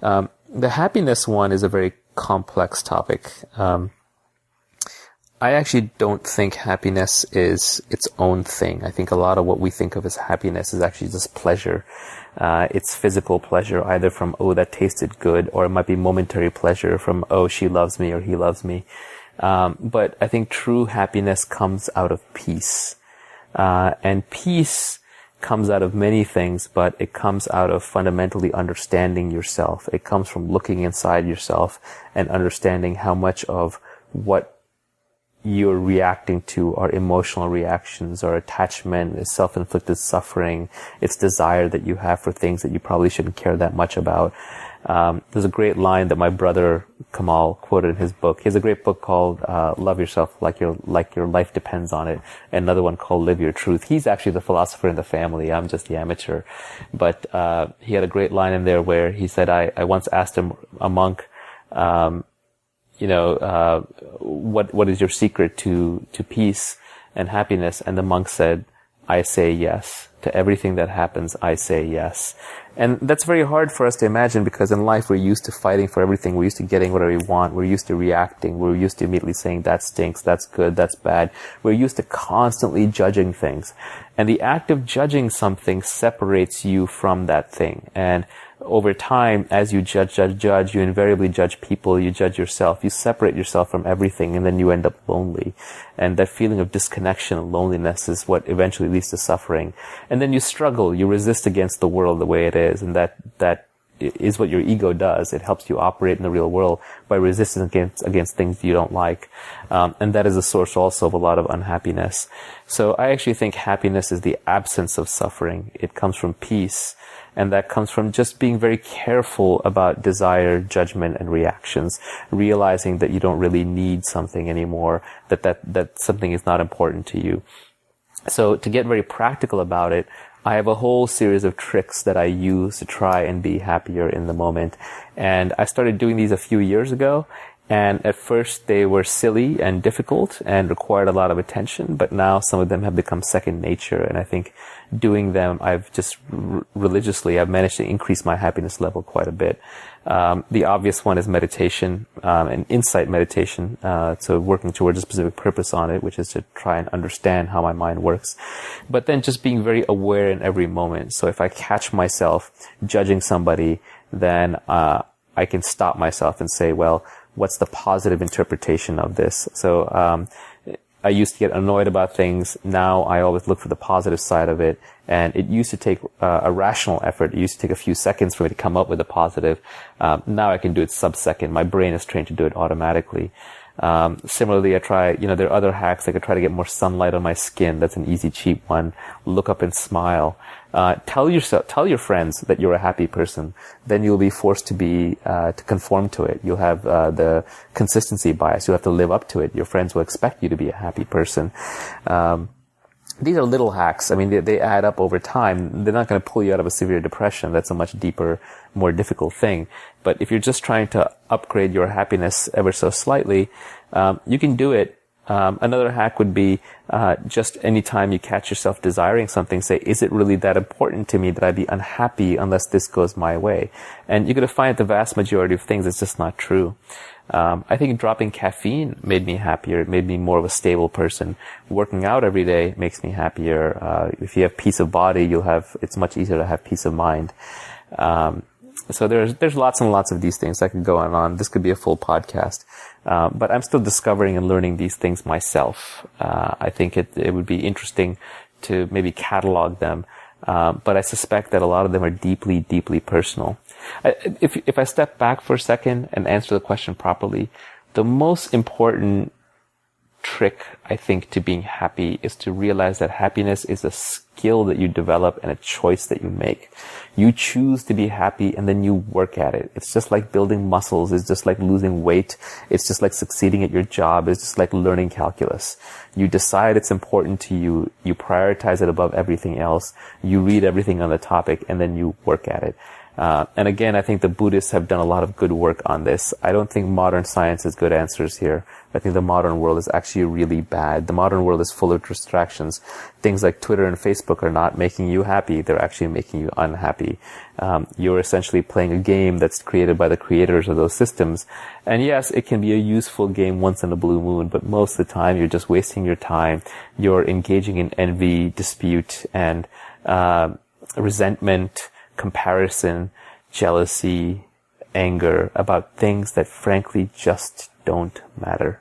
The happiness one is a very complex topic. I actually don't think happiness is its own thing. I think a lot of what we think of as happiness is actually just pleasure. It's physical pleasure, either from, oh, that tasted good, or it might be momentary pleasure from, oh, she loves me or he loves me. But I think true happiness comes out of peace. And peace comes out of many things, but it comes out of fundamentally understanding yourself. It comes from looking inside yourself and understanding how much of what you're reacting to are emotional reactions or attachment, self-inflicted suffering. It's desire that you have for things that you probably shouldn't care that much about. There's a great line that my brother Kamal quoted in his book. He has a great book called Love Yourself Like Your Life Depends on It, and another one called Live Your Truth. He's actually the philosopher in the family. I'm just the amateur. But he had a great line in there where he said, I once asked a monk, what is your secret to peace and happiness? And the monk said, I say yes. To everything that happens, I say yes. And that's very hard for us to imagine, because in life we're used to fighting for everything. We're used to getting whatever we want. We're used to reacting. We're used to immediately saying that stinks, that's good, that's bad. We're used to constantly judging things. And the act of judging something separates you from that thing. And over time, as you judge, you invariably judge people, you judge yourself, you separate yourself from everything, and then you end up lonely. And that feeling of disconnection and loneliness is what eventually leads to suffering. And then you struggle, you resist against the world the way it is, and that is what your ego does. It helps you operate in the real world by resisting against things you don't like. And that is a source also of a lot of unhappiness. So I actually think happiness is the absence of suffering. It comes from peace. And that comes from just being very careful about desire, judgment, and reactions, realizing that you don't really need something anymore, that something is not important to you. So to get very practical about it, I have a whole series of tricks that I use to try and be happier in the moment. And I started doing these a few years ago. And at first they were silly and difficult and required a lot of attention, but now some of them have become second nature. And I think doing them, I've just religiously, I've managed to increase my happiness level quite a bit. The obvious one is meditation, and insight meditation. So working towards a specific purpose on it, which is to try and understand how my mind works. But then just being very aware in every moment. So if I catch myself judging somebody, then, I can stop myself and say, well, what's the positive interpretation of this? So, I used to get annoyed about things. Now I always look for the positive side of it. And it used to take a rational effort. It used to take a few seconds for me to come up with a positive. Now I can do it sub-second. My brain is trained to do it automatically. Similarly, I try, there are other hacks. I could try to get more sunlight on my skin. That's an easy, cheap one. Look up and smile. Tell your friends that you're a happy person. Then you'll be forced to conform to it. You'll have, the consistency bias. You'll have to live up to it. Your friends will expect you to be a happy person. These are little hacks. I mean, they add up over time. They're not going to pull you out of a severe depression. That's a much deeper, more difficult thing. But if you're just trying to upgrade your happiness ever so slightly, you can do it. Another hack would be, just anytime you catch yourself desiring something, say, is it really that important to me that I'd be unhappy unless this goes my way? And you're going to find that the vast majority of things, it's just not true. I think dropping caffeine made me happier. It made me more of a stable person. Working out every day makes me happier. If you have peace of body, it's much easier to have peace of mind. So there's lots and lots of these things. I could go on and on. This could be a full podcast. But I'm still discovering and learning these things myself. I think it would be interesting to maybe catalog them. But I suspect that a lot of them are deeply, deeply personal. If I step back for a second and answer the question properly, the most important trick, I think, to being happy is to realize that happiness is a skill that you develop and a choice that you make. You choose to be happy and then you work at it. It's just like building muscles. It's just like losing weight. It's just like succeeding at your job. It's just like learning calculus. You decide it's important to you. You prioritize it above everything else. You read everything on the topic and then you work at it. And again, I think the Buddhists have done a lot of good work on this. I don't think modern science has good answers here. I think the modern world is actually really bad. The modern world is full of distractions. Things like Twitter and Facebook are not making you happy. They're actually making you unhappy. You're essentially playing a game that's created by the creators of those systems. And yes, it can be a useful game once in a blue moon, but most of the time you're just wasting your time. You're engaging in envy, dispute, and resentment, comparison, jealousy, anger about things that frankly just don't matter.